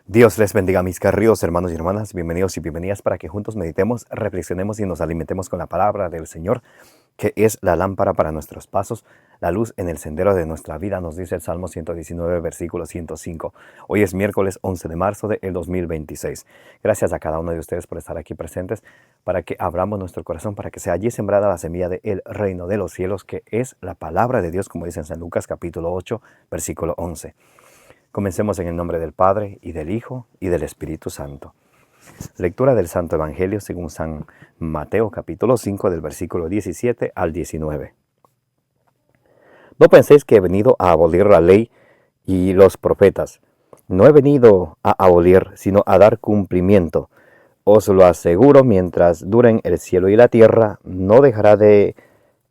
Dios les bendiga, mis queridos hermanos y hermanas. Bienvenidos y bienvenidas para que juntos meditemos, reflexionemos y nos alimentemos con la palabra del Señor, que es la lámpara para nuestros pasos, la luz en el sendero de nuestra vida, nos dice el Salmo 119, versículo 105. Hoy es miércoles 11 de marzo del 2026. Gracias a cada uno de ustedes por estar aquí presentes, para que abramos nuestro corazón, para que sea allí sembrada la semilla del reino de los cielos, que es la palabra de Dios, como dice en San Lucas capítulo 8, versículo 11. Comencemos en el nombre del Padre, y del Hijo, y del Espíritu Santo. Lectura del Santo Evangelio según San Mateo, capítulo 5, del versículo 17 al 19. No penséis que he venido a abolir la ley y los profetas. No he venido a abolir, sino a dar cumplimiento. Os lo aseguro, mientras duren el cielo y la tierra, no dejará de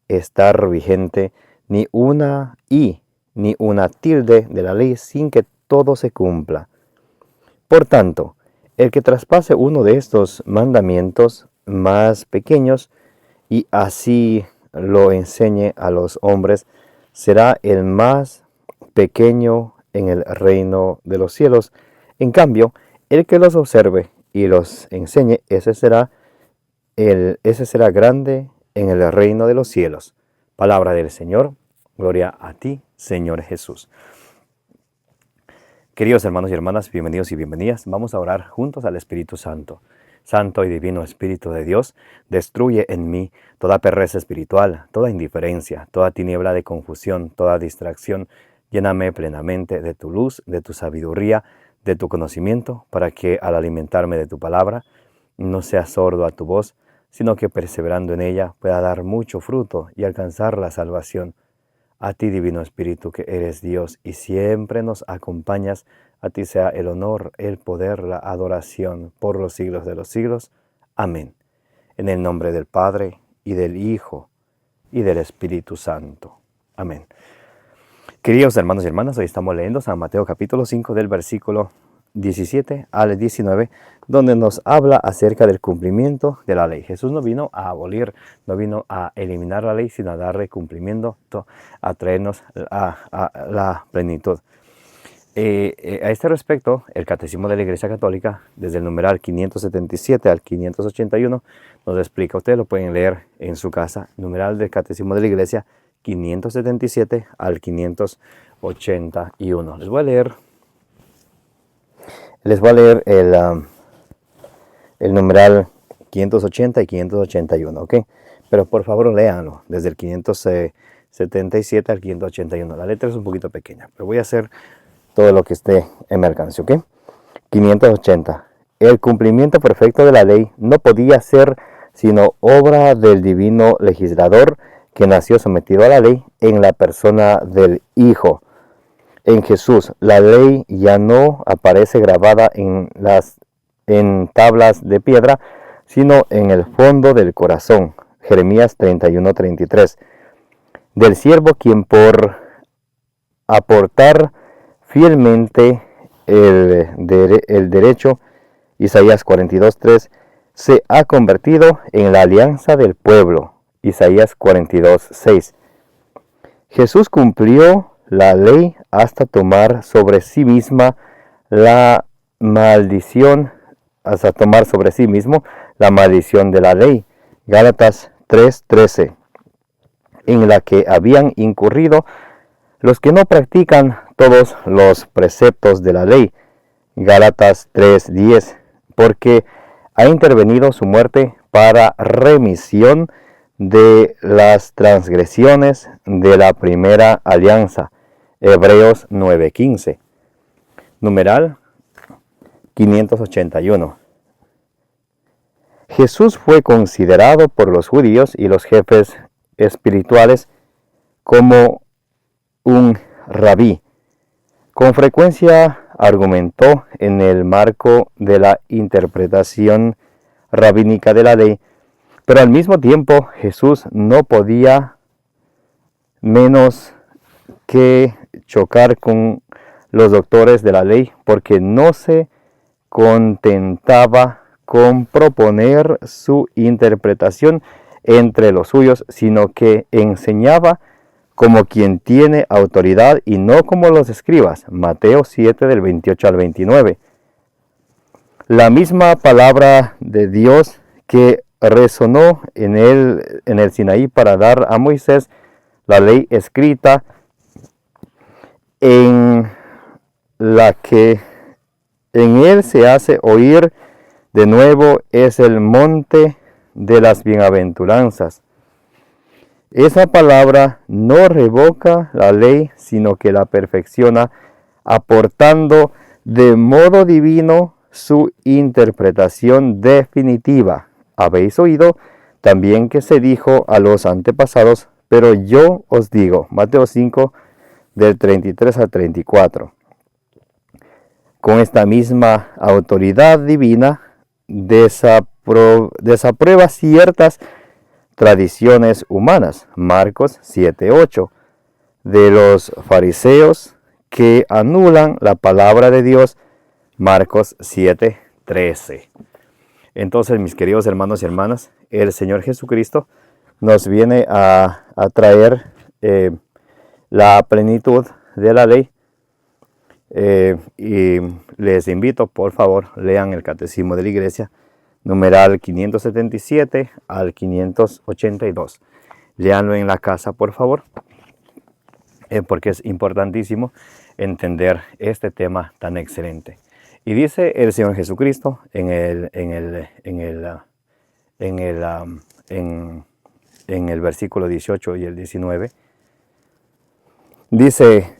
estar vigente ni una i ni una tilde de la ley sin que todo se cumpla. Por tanto, el que traspase uno de estos mandamientos más pequeños y así lo enseñe a los hombres, será el más pequeño en el reino de los cielos. En cambio, el que los observe y los enseñe, ese será grande en el reino de los cielos. Palabra del Señor. Gloria a ti, Señor Jesús. Queridos hermanos y hermanas, bienvenidos y bienvenidas. Vamos a orar juntos al Espíritu Santo. Santo y divino Espíritu de Dios, destruye en mí toda pereza espiritual, toda indiferencia, toda tiniebla de confusión, toda distracción. Lléname plenamente de tu luz, de tu sabiduría, de tu conocimiento, para que al alimentarme de tu palabra no sea sordo a tu voz, sino que perseverando en ella pueda dar mucho fruto y alcanzar la salvación. A ti, Divino Espíritu, que eres Dios y siempre nos acompañas, a ti sea el honor, el poder, la adoración por los siglos de los siglos. Amén. En el nombre del Padre, y del Hijo, y del Espíritu Santo. Amén. Queridos hermanos y hermanas, hoy estamos leyendo San Mateo capítulo 5 del versículo 17 al 19, donde nos habla acerca del cumplimiento de la ley. Jesús no vino a abolir, no vino a eliminar la ley, sino a darle cumplimiento, a traernos a la plenitud. A este respecto, el Catecismo de la Iglesia Católica, desde el numeral 577 al 581, nos explica, ustedes lo pueden leer en su casa, numeral del Catecismo de la Iglesia 577 al 581. Les voy a leer el numeral 580 y 581, ¿ok? Pero por favor léanlo desde el 577 al 581. La letra es un poquito pequeña, pero voy a hacer todo lo que esté en mi alcance, ¿ok? 580. El cumplimiento perfecto de la ley no podía ser sino obra del divino legislador que nació sometido a la ley en la persona del Hijo. En Jesús, la ley ya no aparece grabada en tablas de piedra, sino en el fondo del corazón. Jeremías 31:33. Del siervo quien por aportar fielmente el derecho, Isaías 42:3, se ha convertido en la alianza del pueblo. Isaías 42:6. Jesús cumplió la ley hasta tomar sobre sí mismo la maldición de la ley, Gálatas 3:13, en la que habían incurrido los que no practican todos los preceptos de la ley, Gálatas 3:10, porque ha intervenido su muerte para remisión de las transgresiones de la primera alianza, Hebreos 9:15. Numeral 581. Jesús fue considerado por los judíos y los jefes espirituales como un rabí. Con frecuencia argumentó en el marco de la interpretación rabínica de la ley, pero al mismo tiempo Jesús no podía menos que chocar con los doctores de la ley, porque no se contentaba con proponer su interpretación entre los suyos, sino que enseñaba como quien tiene autoridad y no como los escribas. Mateo 7 del 28 al 29. La misma palabra de Dios que resonó en el Sinaí para dar a Moisés la ley escrita, en la que en él se hace oír de nuevo, es el monte de las bienaventuranzas. Esa palabra no revoca la ley, sino que la perfecciona, aportando de modo divino su interpretación definitiva. Habéis oído también que se dijo a los antepasados, pero yo os digo, Mateo 5, del 33 al 34. Con esta misma autoridad divina, desaprueba ciertas tradiciones humanas. Marcos 7:8, de los fariseos que anulan la palabra de Dios. Marcos 7:13. Entonces, mis queridos hermanos y hermanas, el Señor Jesucristo nos viene a traer la plenitud de la ley. Y les invito, por favor, lean el Catecismo de la Iglesia, numeral 577 al 582. Leanlo en la casa, por favor, porque es importantísimo entender este tema tan excelente. Y dice el Señor Jesucristo en el versículo 18 y el 19, dice: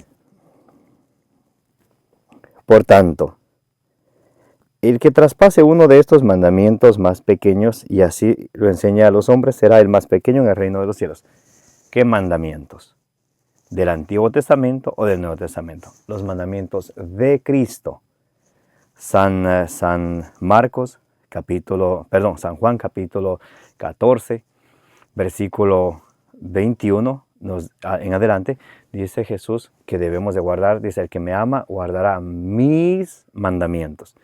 por tanto, el que traspase uno de estos mandamientos más pequeños y así lo enseña a los hombres, será el más pequeño en el reino de los cielos. ¿Qué mandamientos? ¿Del Antiguo Testamento o del Nuevo Testamento? Los mandamientos de Cristo. San Juan capítulo 14, versículo 21 en adelante, dice Jesús que debemos de guardar, dice: el que me ama guardará mis mandamientos.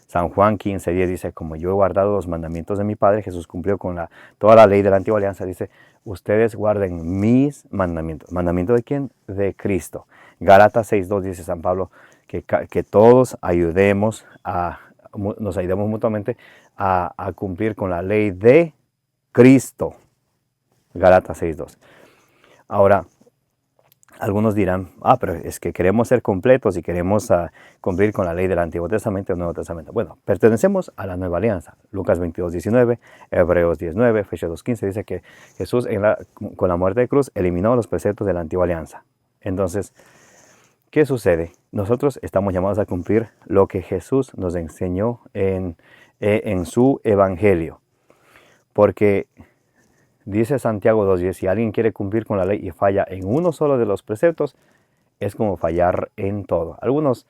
San Juan 15:10 dice: como yo he guardado los mandamientos de mi Padre. Jesús cumplió con toda la ley de la antigua alianza. Dice: ustedes guarden mis mandamientos. ¿Mandamiento de quién? De Cristo. Gálatas 6:2 dice San Pablo que todos nos ayudemos mutuamente a cumplir con la ley de Cristo. Gálatas 6:2. Ahora, algunos dirán: pero es que queremos ser completos y queremos cumplir con la ley del Antiguo Testamento y el Nuevo Testamento. Bueno, pertenecemos a la Nueva Alianza. Lucas 22:19, Hebreos 10:9, Efesios 2:15 dice que Jesús con la muerte de cruz eliminó los preceptos de la Antigua Alianza. Entonces, ¿qué sucede? Nosotros estamos llamados a cumplir lo que Jesús nos enseñó en su Evangelio. Porque dice Santiago 2:10, si alguien quiere cumplir con la ley y falla en uno solo de los preceptos, es como fallar en todo. Algunos,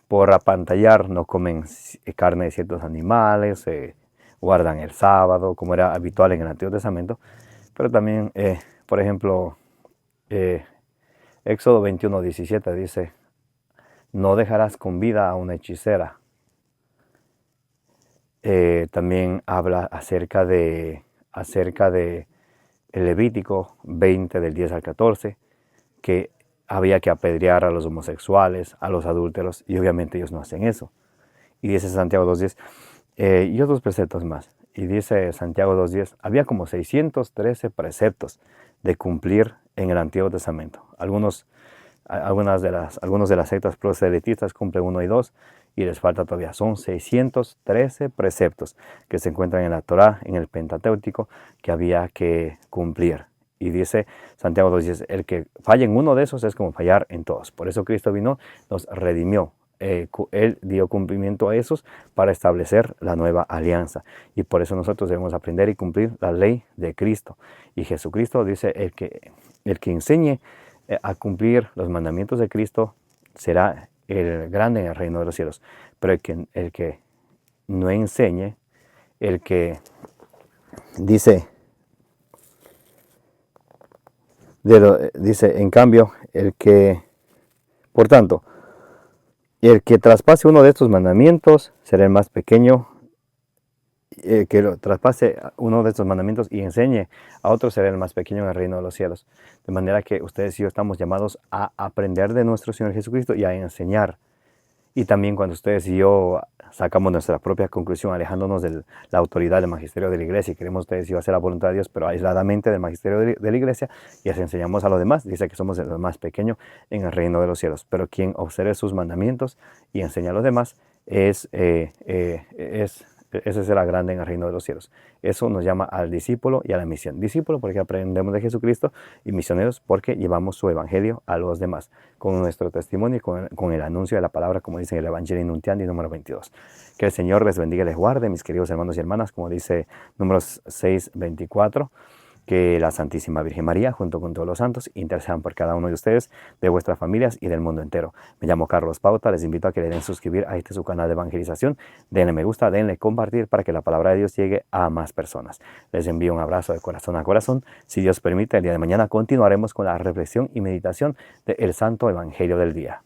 por apantallar, no comen carne de ciertos animales, guardan el sábado, como era habitual en el Antiguo Testamento. Pero también, por ejemplo, Éxodo 21:17 dice: no dejarás con vida a una hechicera. También habla acerca de el Levítico 20 del 10 al 14, que había que apedrear a los homosexuales, a los adúlteros, y obviamente ellos no hacen eso. Y dice Santiago 2:10, y otros preceptos más. Y dice Santiago 2:10, había como 613 preceptos de cumplir en el Antiguo Testamento. Algunos de las sectas proselitistas cumplen 1 y 2, y les falta todavía. Son 613 preceptos que se encuentran en la Torá, en el Pentateuco, que había que cumplir. Y dice Santiago 2:10, el que falla en uno de esos es como fallar en todos. Por eso Cristo vino, nos redimió. Él dio cumplimiento a esos para establecer la nueva alianza. Y por eso nosotros debemos aprender y cumplir la ley de Cristo. Y Jesucristo dice: el que enseñe a cumplir los mandamientos de Cristo será el grande en el reino de los cielos. Pero el que no enseñe, dice, en cambio, por tanto, el que traspase uno de estos mandamientos será el más pequeño. El que traspase uno de estos mandamientos y enseñe a otros será el más pequeño en el reino de los cielos. De manera que ustedes y yo estamos llamados a aprender de nuestro Señor Jesucristo y a enseñar. Y también cuando ustedes y yo sacamos nuestra propia conclusión, alejándonos de la autoridad del magisterio de la iglesia y queremos ustedes y yo hacer la voluntad de Dios, pero aisladamente del magisterio de la iglesia, y les enseñamos a los demás, dice que somos los más pequeños en el reino de los cielos. Pero quien observe sus mandamientos y enseña a los demás, ese será grande en el reino de los cielos. Eso nos llama al discípulo y a la misión. Discípulo porque aprendemos de Jesucristo, y misioneros porque llevamos su evangelio a los demás, con nuestro testimonio y con el anuncio de la palabra, como dice en el Evangelio Nuntiandi número 22. Que el Señor les bendiga y les guarde, mis queridos hermanos y hermanas, como dice Números 6:24. Que la Santísima Virgen María, junto con todos los santos, intercedan por cada uno de ustedes, de vuestras familias y del mundo entero. Me llamo Carlos Pauta, les invito a que le den suscribir a este su canal de evangelización, denle me gusta, denle compartir para que la palabra de Dios llegue a más personas. Les envío un abrazo de corazón a corazón. Si Dios permite, el día de mañana continuaremos con la reflexión y meditación del Santo Evangelio del día.